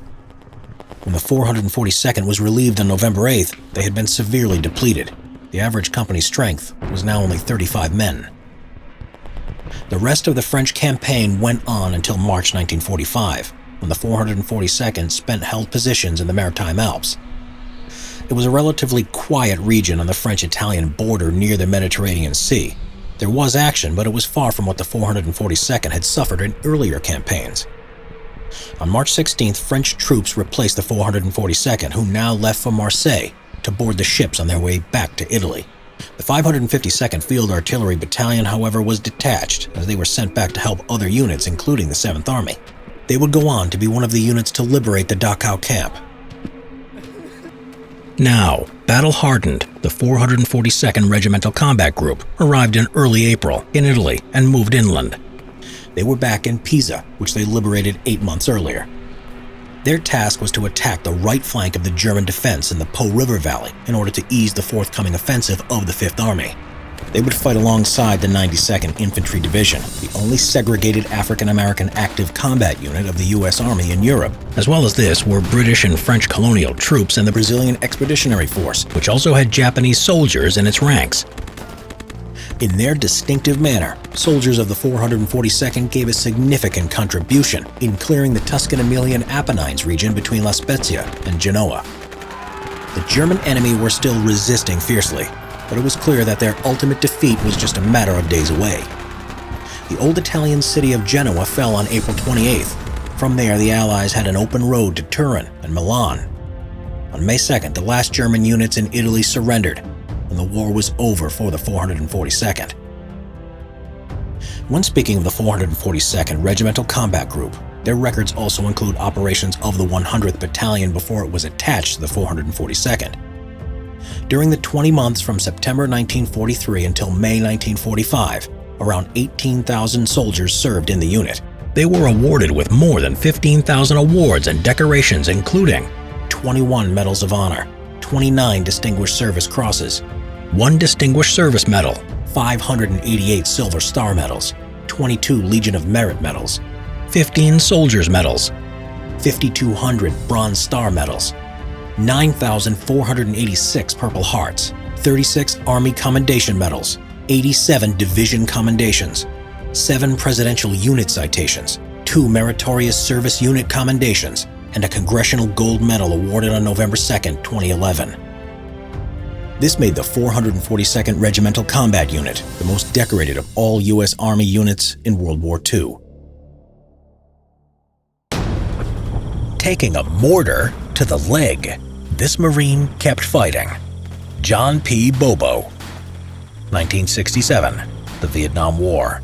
When the 442nd was relieved on November 8th, they had been severely depleted. The average company strength was now only 35 men. The rest of the French campaign went on until March 1945, when the 442nd held positions in the Maritime Alps. It was a relatively quiet region on the French-Italian border near the Mediterranean Sea. There was action, but it was far from what the 442nd had suffered in earlier campaigns. On March 16th, French troops replaced the 442nd, who now left for Marseille to board the ships on their way back to Italy. The 552nd Field Artillery Battalion, however, was detached as they were sent back to help other units, including the 7th Army. They would go on to be one of the units to liberate the Dachau camp. Now, battle-hardened, the 442nd Regimental Combat Group arrived in early April in Italy and moved inland. They were back in Pisa, which they liberated 8 months earlier. Their task was to attack the right flank of the German defense in the Po River Valley in order to ease the forthcoming offensive of the 5th Army. They would fight alongside the 92nd Infantry Division, the only segregated African-American active combat unit of the U.S. Army in Europe. As well as this were British and French colonial troops and the Brazilian Expeditionary Force, which also had Japanese soldiers in its ranks. In their distinctive manner, soldiers of the 442nd gave a significant contribution in clearing the Tuscan-Emilian Apennines region between La Spezia and Genoa. The German enemy were still resisting fiercely, but it was clear that their ultimate defeat was just a matter of days away. The old Italian city of Genoa fell on April 28th. From there, the Allies had an open road to Turin and Milan. On May 2nd, the last German units in Italy surrendered, and the war was over for the 442nd. When speaking of the 442nd Regimental Combat Group, their records also include operations of the 100th Battalion before it was attached to the 442nd. During the 20 months from September 1943 until May 1945, around 18,000 soldiers served in the unit. They were awarded with more than 15,000 awards and decorations, including 21 Medals of Honor, 29 Distinguished Service Crosses, 1 Distinguished Service Medal, 588 Silver Star Medals, 22 Legion of Merit Medals, 15 Soldiers Medals, 5,200 Bronze Star Medals, 9,486 Purple Hearts, 36 Army Commendation Medals, 87 Division Commendations, 7 Presidential Unit Citations, 2 Meritorious Service Unit Commendations, and a Congressional Gold Medal awarded on November 2, 2011. This made the 442nd Regimental Combat Unit the most decorated of all U.S. Army units in World War II. Taking a mortar to the leg, this Marine kept fighting. John P. Bobo. 1967, the Vietnam War.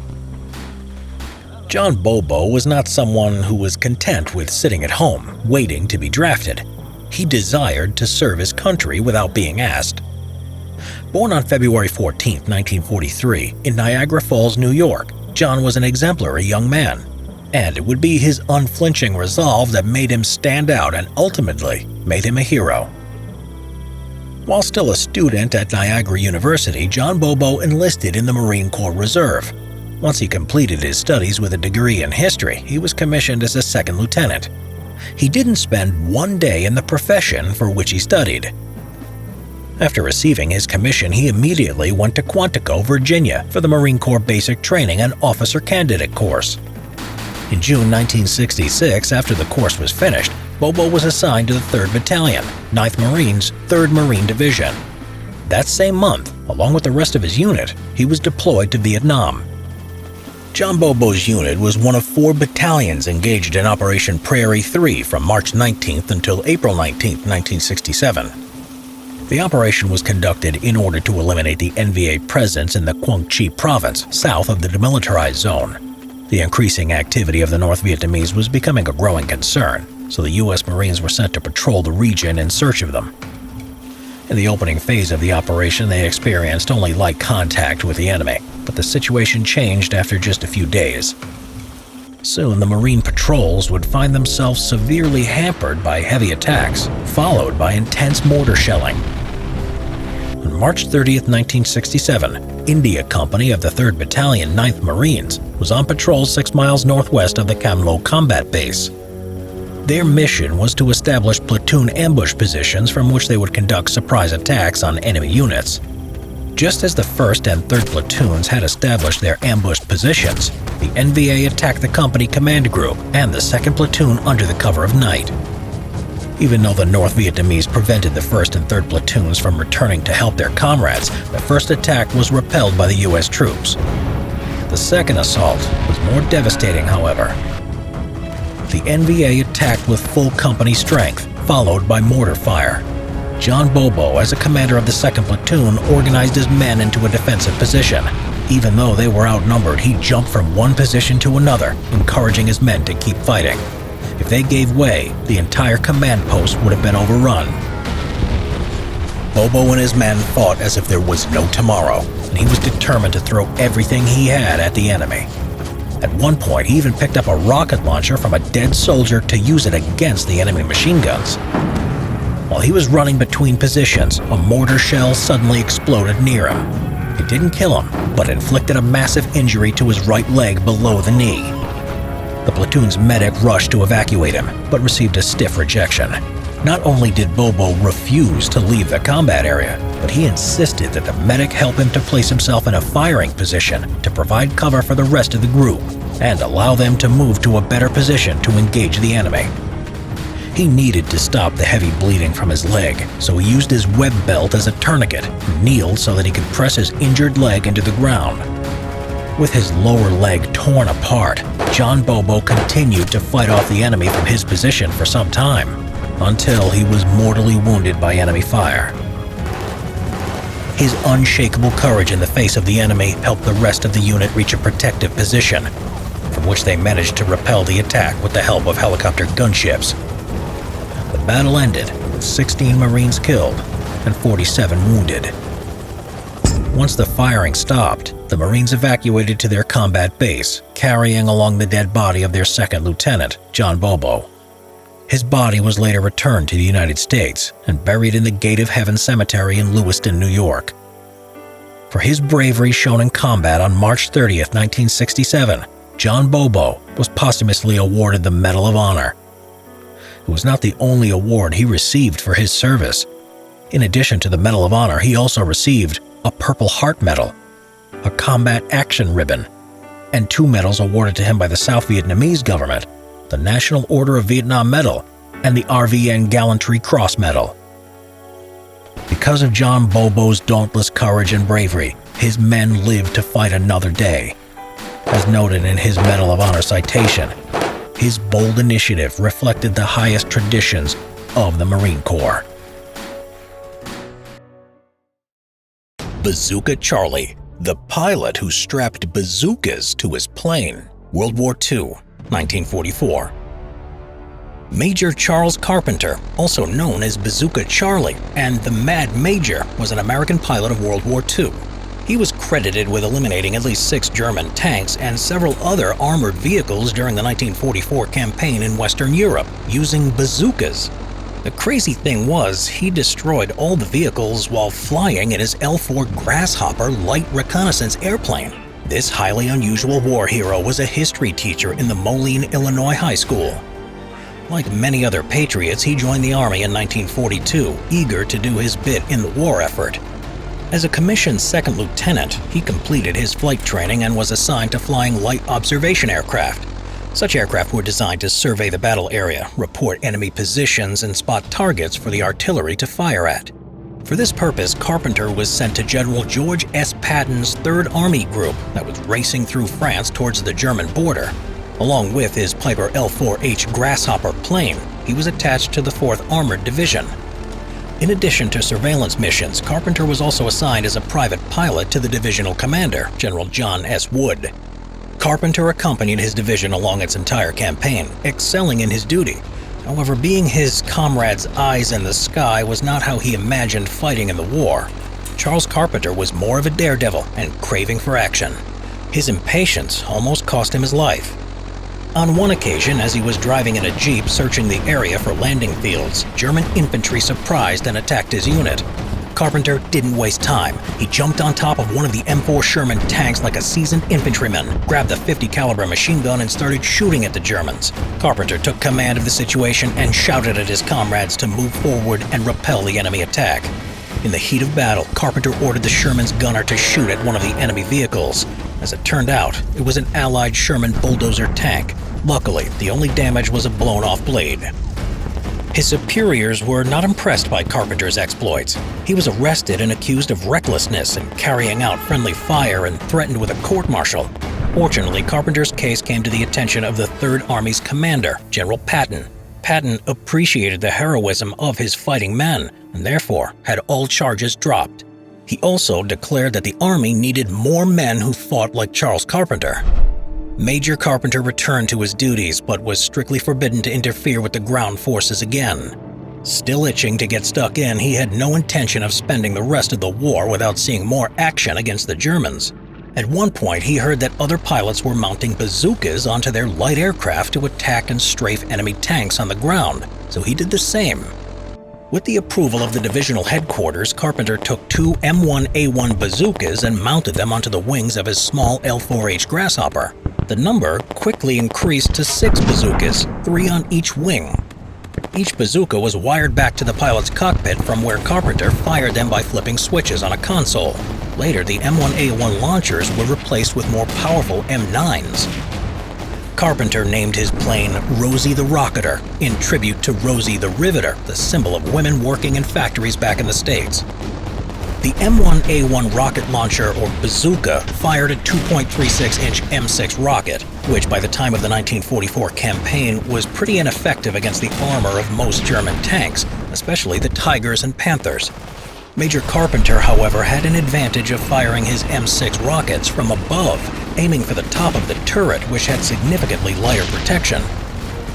John Bobo was not someone who was content with sitting at home, waiting to be drafted. He desired to serve his country without being asked. Born on February 14, 1943, in Niagara Falls, New York, John was an exemplary young man. And it would be his unflinching resolve that made him stand out and ultimately made him a hero. While still a student at Niagara University, John Bobo enlisted in the Marine Corps Reserve. Once he completed his studies with a degree in history, he was commissioned as a second lieutenant. He didn't spend one day in the profession for which he studied. After receiving his commission, he immediately went to Quantico, Virginia for the Marine Corps Basic Training and Officer Candidate course. In June 1966, after the course was finished, Bobo was assigned to the 3rd Battalion, 9th Marines, 3rd Marine Division. That same month, along with the rest of his unit, he was deployed to Vietnam. John Bobo's unit was one of 4 battalions engaged in Operation Prairie 3 from March 19th until April 19, 1967. The operation was conducted in order to eliminate the NVA presence in the Quang Tri province, south of the demilitarized zone. The increasing activity of the North Vietnamese was becoming a growing concern, so the U.S. Marines were sent to patrol the region in search of them. In the opening phase of the operation, they experienced only light contact with the enemy, but the situation changed after just a few days. Soon, the Marine patrols would find themselves severely hampered by heavy attacks, followed by intense mortar shelling. On March 30, 1967, India Company of the 3rd Battalion, 9th Marines was on patrol 6 miles northwest of the Cam Lo combat base. Their mission was to establish platoon ambush positions from which they would conduct surprise attacks on enemy units. Just as the 1st and 3rd platoons had established their ambushed positions, the NVA attacked the company command group and the 2nd platoon under the cover of night. Even though the North Vietnamese prevented the 1st and 3rd platoons from returning to help their comrades, the first attack was repelled by the U.S. troops. The second assault was more devastating, however. The NVA attacked with full company strength, followed by mortar fire. John Bobo, as a commander of the 2nd platoon, organized his men into a defensive position. Even though they were outnumbered, he jumped from one position to another, encouraging his men to keep fighting. If they gave way, the entire command post would have been overrun. Bobo and his men fought as if there was no tomorrow, and he was determined to throw everything he had at the enemy. At one point, he even picked up a rocket launcher from a dead soldier to use it against the enemy machine guns. While he was running between positions, a mortar shell suddenly exploded near him. It didn't kill him, but inflicted a massive injury to his right leg below the knee. The platoon's medic rushed to evacuate him, but received a stiff rejection. Not only did Bobo refuse to leave the combat area, but he insisted that the medic help him to place himself in a firing position to provide cover for the rest of the group and allow them to move to a better position to engage the enemy. He needed to stop the heavy bleeding from his leg, so he used his web belt as a tourniquet and kneeled so that he could press his injured leg into the ground. With his lower leg torn apart, John Bobo continued to fight off the enemy from his position for some time, until he was mortally wounded by enemy fire. His unshakable courage in the face of the enemy helped the rest of the unit reach a protective position, from which they managed to repel the attack with the help of helicopter gunships. The battle ended with 16 Marines killed and 47 wounded. Once the firing stopped, the Marines evacuated to their combat base, carrying along the dead body of their 2nd lieutenant, John Bobo. His body was later returned to the United States and buried in the Gate of Heaven Cemetery in Lewiston, New York. For his bravery shown in combat on March 30th, 1967, John Bobo was posthumously awarded the Medal of Honor. It was not the only award he received for his service. In addition to the Medal of Honor, he also received a Purple Heart Medal, a Combat Action Ribbon, and 2 medals awarded to him by the South Vietnamese government, the National Order of Vietnam Medal, and the RVN Gallantry Cross Medal. Because of John Bobo's dauntless courage and bravery, his men lived to fight another day. As noted in his Medal of Honor citation, his bold initiative reflected the highest traditions of the Marine Corps. Bazooka Charlie, the pilot who strapped bazookas to his plane. World War II, 1944. Major Charles Carpenter, also known as Bazooka Charlie and the Mad Major, was an American pilot of World War II. He was credited with eliminating at least 6 German tanks and several other armored vehicles during the 1944 campaign in Western Europe using bazookas. The crazy thing was, he destroyed all the vehicles while flying in his L-4 Grasshopper light reconnaissance airplane. This highly unusual war hero was a history teacher in the Moline, Illinois high school. Like many other patriots, he joined the Army in 1942, eager to do his bit in the war effort. As a commissioned 2nd lieutenant, he completed his flight training and was assigned to flying light observation aircraft. Such aircraft were designed to survey the battle area, report enemy positions, and spot targets for the artillery to fire at. For this purpose, Carpenter was sent to General George S. Patton's 3rd Army Group that was racing through France towards the German border. Along with his Piper L-4H Grasshopper plane, he was attached to the 4th Armored Division. In addition to surveillance missions, Carpenter was also assigned as a private pilot to the divisional commander, General John S. Wood. Carpenter accompanied his division along its entire campaign, excelling in his duty. However, being his comrades' eyes in the sky was not how he imagined fighting in the war. Charles Carpenter was more of a daredevil and craving for action. His impatience almost cost him his life. On one occasion, as he was driving in a jeep searching the area for landing fields, German infantry surprised and attacked his unit. Carpenter didn't waste time. He jumped on top of one of the M4 Sherman tanks like a seasoned infantryman, grabbed the .50 caliber machine gun and started shooting at the Germans. Carpenter took command of the situation and shouted at his comrades to move forward and repel the enemy attack. In the heat of battle, Carpenter ordered the Sherman's gunner to shoot at one of the enemy vehicles. As it turned out, it was an Allied Sherman bulldozer tank. Luckily, the only damage was a blown-off blade. His superiors were not impressed by Carpenter's exploits. He was arrested and accused of recklessness in carrying out friendly fire and threatened with a court-martial. Fortunately, Carpenter's case came to the attention of the Third Army's commander, General Patton. Patton appreciated the heroism of his fighting men and therefore had all charges dropped. He also declared that the Army needed more men who fought like Charles Carpenter. Major Carpenter returned to his duties but was strictly forbidden to interfere with the ground forces again. Still itching to get stuck in, he had no intention of spending the rest of the war without seeing more action against the Germans. At one point, he heard that other pilots were mounting bazookas onto their light aircraft to attack and strafe enemy tanks on the ground, so he did the same. With the approval of the divisional headquarters, Carpenter took two M1A1 bazookas and mounted them onto the wings of his small L4H Grasshopper. The number quickly increased to 6 bazookas, 3 on each wing. Each bazooka was wired back to the pilot's cockpit from where Carpenter fired them by flipping switches on a console. Later, the M1A1 launchers were replaced with more powerful M9s. Carpenter named his plane Rosie the Rocketer, in tribute to Rosie the Riveter, the symbol of women working in factories back in the States. The M1A1 rocket launcher, or bazooka, fired a 2.36-inch M6 rocket, which by the time of the 1944 campaign was pretty ineffective against the armor of most German tanks, especially the Tigers and Panthers. Major Carpenter, however, had an advantage of firing his M6 rockets from above, aiming for the top of the turret, which had significantly lighter protection.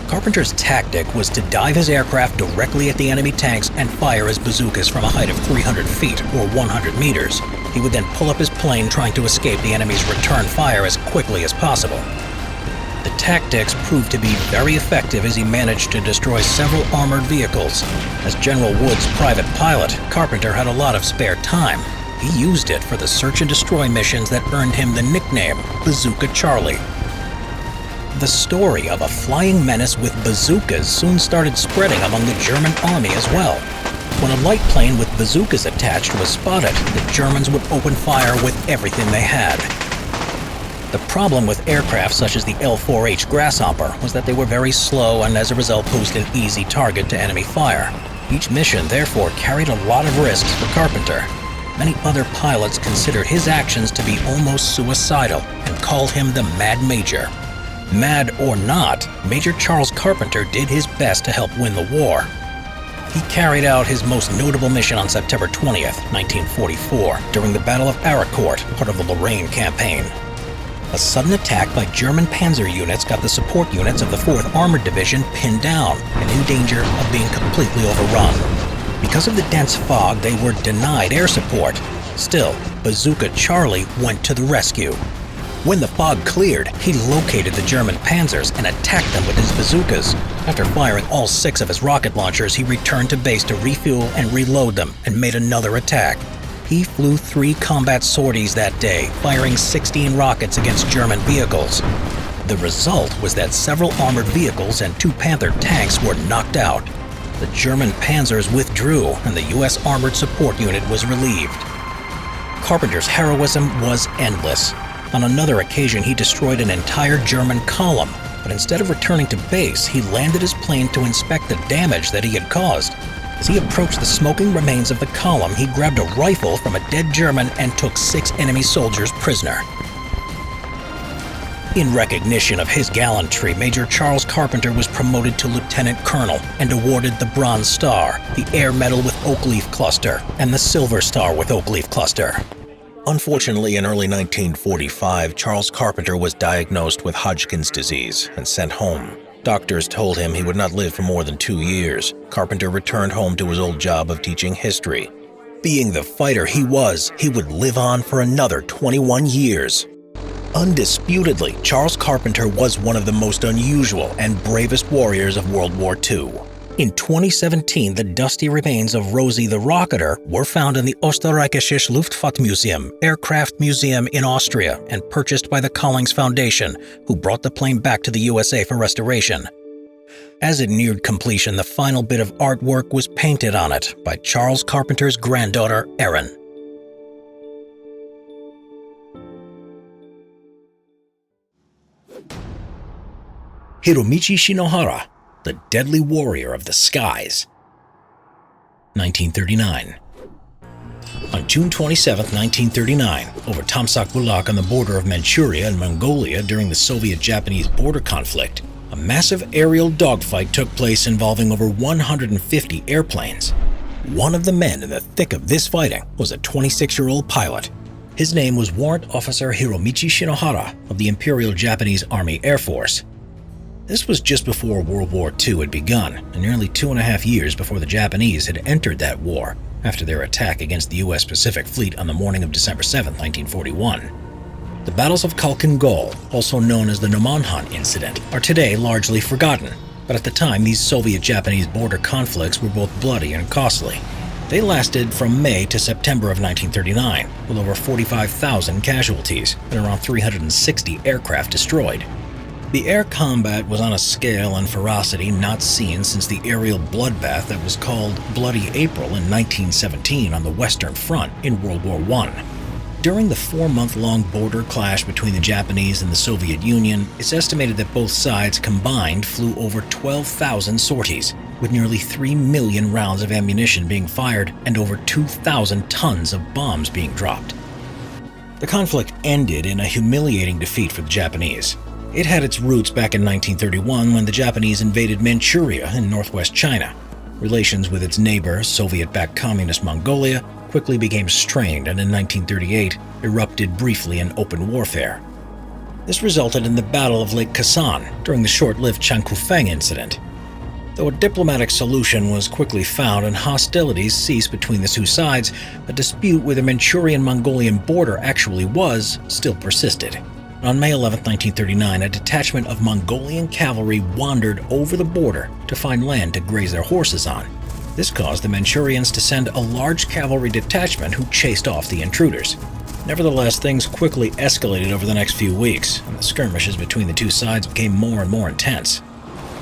Carpenter's tactic was to dive his aircraft directly at the enemy tanks and fire his bazookas from a height of 300 feet or 100 meters. He would then pull up his plane trying to escape the enemy's return fire as quickly as possible. The tactics proved to be very effective as he managed to destroy several armored vehicles. As General Wood's private pilot, Carpenter had a lot of spare time. He used it for the search and destroy missions that earned him the nickname Bazooka Charlie. The story of a flying menace with bazookas soon started spreading among the German army as well. When a light plane with bazookas attached was spotted, the Germans would open fire with everything they had. The problem with aircraft such as the L4H Grasshopper was that they were very slow and as a result posed an easy target to enemy fire. Each mission therefore carried a lot of risks for Carpenter. Many other pilots considered his actions to be almost suicidal and called him the Mad Major. Mad or not, Major Charles Carpenter did his best to help win the war. He carried out his most notable mission on September 20th, 1944, during the Battle of Aricourt, part of the Lorraine campaign. A sudden attack by German panzer units got the support units of the 4th Armored Division pinned down and in danger of being completely overrun. Because of the dense fog, they were denied air support. Still, Bazooka Charlie went to the rescue. When the fog cleared, he located the German panzers and attacked them with his bazookas. After firing all 6 of his rocket launchers, he returned to base to refuel and reload them and made another attack. He flew 3 combat sorties that day, firing 16 rockets against German vehicles. The result was that several armored vehicles and 2 Panther tanks were knocked out. The German panzers withdrew and the U.S. Armored Support Unit was relieved. Carpenter's heroism was endless. On another occasion, he destroyed an entire German column, but instead of returning to base, he landed his plane to inspect the damage that he had caused. As he approached the smoking remains of the column, he grabbed a rifle from a dead German and took 6 enemy soldiers prisoner. In recognition of his gallantry, Major Charles Carpenter was promoted to Lieutenant Colonel and awarded the Bronze Star, the Air Medal with Oak Leaf Cluster, and the Silver Star with Oak Leaf Cluster. Unfortunately, in early 1945, Charles Carpenter was diagnosed with Hodgkin's disease and sent home. Doctors told him he would not live for more than 2 years. Carpenter returned home to his old job of teaching history. Being the fighter he was, he would live on for another 21 years. Undisputedly, Charles Carpenter was one of the most unusual and bravest warriors of World War II. In 2017, the dusty remains of Rosie the Rocketer were found in the Österreichisches Luftfahrtmuseum, Aircraft Museum in Austria, and purchased by the Collings Foundation, who brought the plane back to the USA for restoration. As it neared completion, the final bit of artwork was painted on it by Charles Carpenter's granddaughter, Erin. Hiromichi Shinohara, the deadly warrior of the skies. 1939. On June 27, 1939, over Tamsak Bulak on the border of Manchuria and Mongolia during the Soviet-Japanese border conflict, a massive aerial dogfight took place involving over 150 airplanes. One of the men in the thick of this fighting was a 26-year-old pilot. His name was Warrant Officer Hiromichi Shinohara of the Imperial Japanese Army Air Force. This was just before World War II had begun, and nearly 2.5 years before the Japanese had entered that war after their attack against the U.S. Pacific Fleet on the morning of December 7, 1941. The battles of Khalkhin Gol, also known as the Nomonhan Incident, are today largely forgotten, but at the time these Soviet-Japanese border conflicts were both bloody and costly. They lasted from May to September of 1939, with over 45,000 casualties and around 360 aircraft destroyed. The air combat was on a scale and ferocity not seen since the aerial bloodbath that was called Bloody April in 1917 on the Western Front in World War I. During the 4-month-long border clash between the Japanese and the Soviet Union, it's estimated that both sides combined flew over 12,000 sorties, with nearly 3 million rounds of ammunition being fired and over 2,000 tons of bombs being dropped. The conflict ended in a humiliating defeat for the Japanese. It had its roots back in 1931 when the Japanese invaded Manchuria in northwest China. Relations with its neighbor, Soviet-backed Communist Mongolia, quickly became strained and in 1938 erupted briefly in open warfare. This resulted in the Battle of Lake Khasan during the short-lived Changkufeng incident. Though a diplomatic solution was quickly found and hostilities ceased between the two sides, a dispute where the Manchurian-Mongolian border actually was still persisted. On May 11, 1939, a detachment of Mongolian cavalry wandered over the border to find land to graze their horses on. This caused the Manchurians to send a large cavalry detachment who chased off the intruders. Nevertheless, things quickly escalated over the next few weeks, and the skirmishes between the two sides became more and more intense.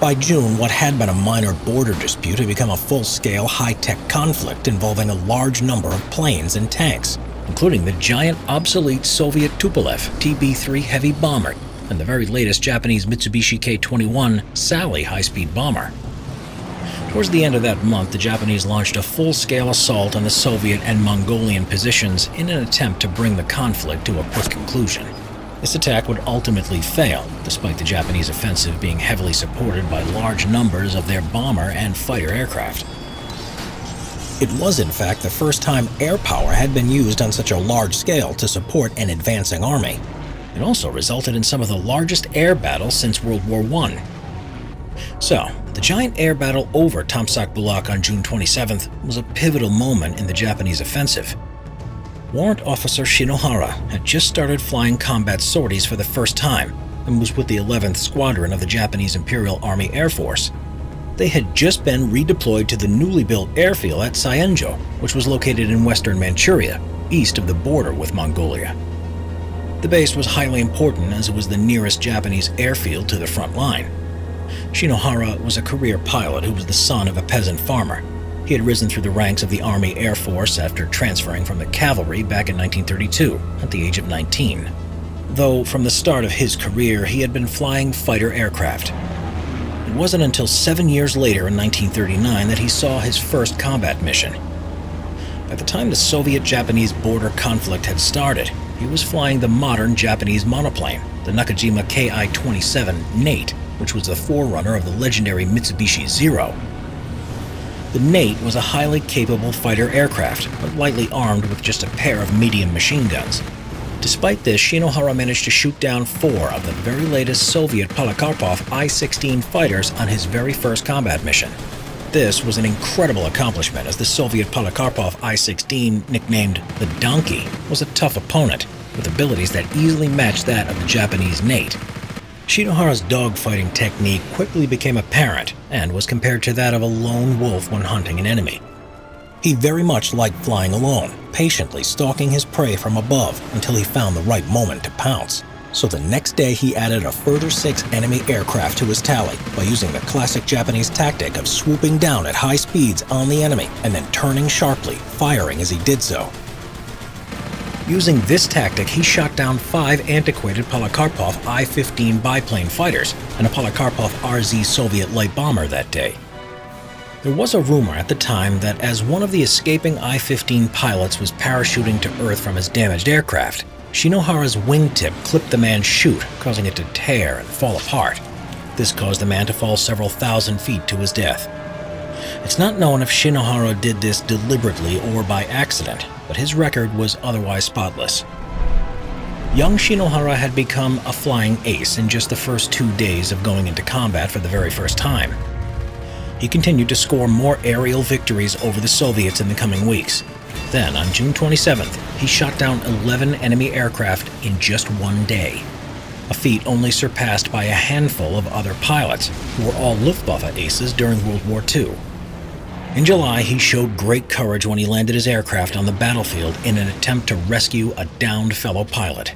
By June, what had been a minor border dispute had become a full-scale, high-tech conflict involving a large number of planes and tanks, including the giant obsolete Soviet Tupolev TB-3 heavy bomber and the very latest Japanese Mitsubishi K-21 Sally high-speed bomber. Towards the end of that month, the Japanese launched a full-scale assault on the Soviet and Mongolian positions in an attempt to bring the conflict to a quick conclusion. This attack would ultimately fail, despite the Japanese offensive being heavily supported by large numbers of their bomber and fighter aircraft. It was, in fact, the first time air power had been used on such a large scale to support an advancing army. It also resulted in some of the largest air battles since World War I. So, the giant air battle over Tamsak Bulak on June 27th was a pivotal moment in the Japanese offensive. Warrant Officer Shinohara had just started flying combat sorties for the first time and was with the 11th Squadron of the Japanese Imperial Army Air Force. They had just been redeployed to the newly built airfield at Saenjo, which was located in western Manchuria, east of the border with Mongolia. The base was highly important as it was the nearest Japanese airfield to the front line. Shinohara was a career pilot who was the son of a peasant farmer. He had risen through the ranks of the Army Air Force after transferring from the cavalry back in 1932 at the age of 19. Though from the start of his career he had been flying fighter aircraft. It wasn't until 7 years later in 1939 that he saw his first combat mission. By the time the Soviet-Japanese border conflict had started, he was flying the modern Japanese monoplane, the Nakajima Ki-27 Nate, which was the forerunner of the legendary Mitsubishi Zero. The Nate was a highly capable fighter aircraft, but lightly armed with just a pair of medium machine guns. Despite this, Shinohara managed to shoot down 4 of the very latest Soviet Polikarpov I-16 fighters on his very first combat mission. This was an incredible accomplishment, as the Soviet Polikarpov I-16, nicknamed the Donkey, was a tough opponent, with abilities that easily matched that of the Japanese Nate. Shinohara's dogfighting technique quickly became apparent and was compared to that of a lone wolf when hunting an enemy. He very much liked flying alone, patiently stalking his prey from above until he found the right moment to pounce. So the next day he added a further 6 enemy aircraft to his tally by using the classic Japanese tactic of swooping down at high speeds on the enemy and then turning sharply, firing as he did so. Using this tactic, he shot down 5 antiquated Polikarpov I-15 biplane fighters and a Polikarpov RZ Soviet light bomber that day. There was a rumor at the time that as one of the escaping I-15 pilots was parachuting to Earth from his damaged aircraft, Shinohara's wingtip clipped the man's chute, causing it to tear and fall apart. This caused the man to fall several thousand feet to his death. It's not known if Shinohara did this deliberately or by accident, but his record was otherwise spotless. Young Shinohara had become a flying ace in just the first 2 days of going into combat for the very first time. He continued to score more aerial victories over the Soviets in the coming weeks. Then, on June 27th, he shot down 11 enemy aircraft in just 1 day, a feat only surpassed by a handful of other pilots who were all Luftwaffe aces during World War II. In July, he showed great courage when he landed his aircraft on the battlefield in an attempt to rescue a downed fellow pilot.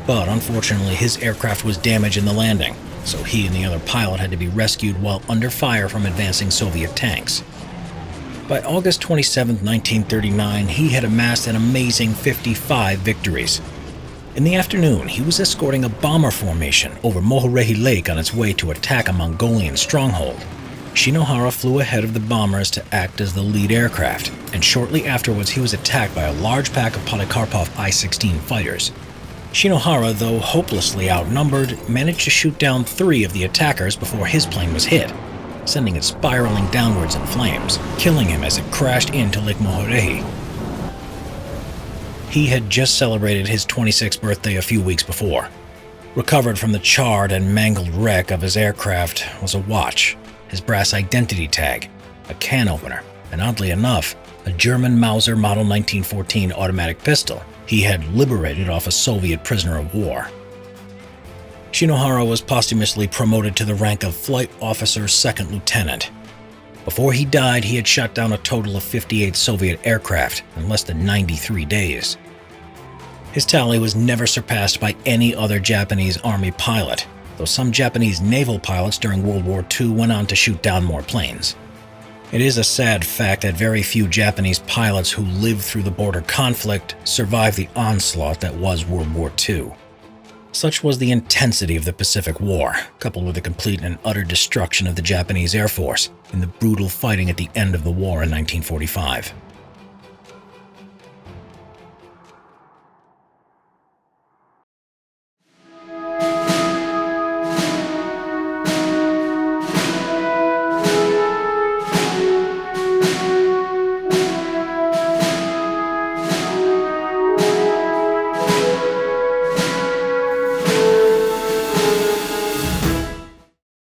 But unfortunately, his aircraft was damaged in the landing, so he and the other pilot had to be rescued while under fire from advancing Soviet tanks. By August 27, 1939, he had amassed an amazing 55 victories. In the afternoon, he was escorting a bomber formation over Mohorehi Lake on its way to attack a Mongolian stronghold. Shinohara flew ahead of the bombers to act as the lead aircraft, and shortly afterwards he was attacked by a large pack of Polikarpov I-16 fighters. Shinohara, though hopelessly outnumbered, managed to shoot down 3 of the attackers before his plane was hit, sending it spiraling downwards in flames, killing him as it crashed into Lake Mohorehi. He had just celebrated his 26th birthday a few weeks before. Recovered from the charred and mangled wreck of his aircraft was a watch, his brass identity tag, a can opener, and oddly enough, a German Mauser Model 1914 automatic pistol he had liberated off a Soviet prisoner of war. Shinohara was posthumously promoted to the rank of Flight Officer Second Lieutenant. Before he died, he had shot down a total of 58 Soviet aircraft in less than 93 days. His tally was never surpassed by any other Japanese Army pilot, though some Japanese naval pilots during World War II went on to shoot down more planes. It is a sad fact that very few Japanese pilots who lived through the border conflict survived the onslaught that was World War II. Such was the intensity of the Pacific War, coupled with the complete and utter destruction of the Japanese Air Force in the brutal fighting at the end of the war in 1945.